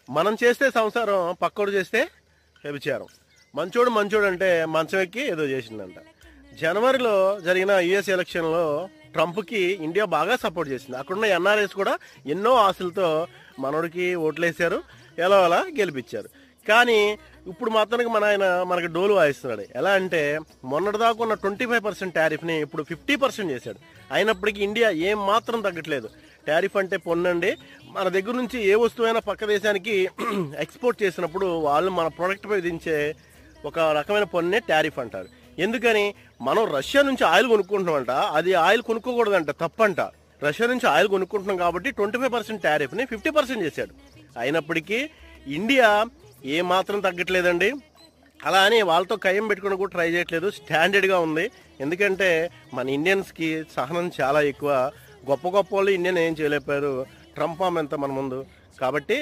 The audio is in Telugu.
మనం చేస్తే సంసారం, పక్కోడు చేస్తే వ్యభిచారం. మంచోడు మంచోడు అంటే మంచం ఎక్కి ఏదో చేసిందంట. జనవరిలో జరిగిన యుఎస్ ఎలక్షన్లో ట్రంప్కి ఇండియా బాగా సపోర్ట్ చేసింది. అక్కడున్న ఎన్ఆర్ఐస్ కూడా ఎన్నో ఆశలతో మనోడికి ఓట్లేశారు, ఎలా అలా గెలిపించారు. కానీ ఇప్పుడు మాత్రానికి మనకి డోలు వాయిస్తున్నాడు. ఎలా అంటే మొన్నటిదాకా ఉన్న 25% టారిఫ్ని ఇప్పుడు 50% చేశాడు. అయినప్పటికీ ఇండియా ఏం మాత్రం తగ్గట్లేదు. టారిఫ్ అంటే పొన్నండి. మన దగ్గర నుంచి ఏ వస్తువైనా పక్క దేశానికి ఎక్స్పోర్ట్ చేసినప్పుడు వాళ్ళు మన ప్రోడక్ట్పై విధించే ఒక రకమైన పన్నే టారిఫ్ అంటారు. ఎందుకని? మనం రష్యా నుంచి ఆయిల్ కొనుక్కుంటున్నామంట, అది ఆయిల్ కొనుక్కోకూడదంట, తప్పంట. రష్యా నుంచి ఆయిల్ కొనుక్కుంటున్నాం కాబట్టి 25% టారిఫ్ని 50% చేశాడు. అయినప్పటికీ ఇండియా ఏ మాత్రం తగ్గట్లేదండి. అలా అని వాళ్ళతో కయ్యం పెట్టుకుని కూడా ట్రై చేయట్లేదు. స్టాండర్డ్గా ఉంది. ఎందుకంటే మన ఇండియన్స్కి సహనం చాలా ఎక్కువ. గొప్ప గొప్ప వాళ్ళు ఇండియన్ ఏం చేయలేకపోయారు. ట్రంప్ ఎంత మన ముందు. కాబట్టి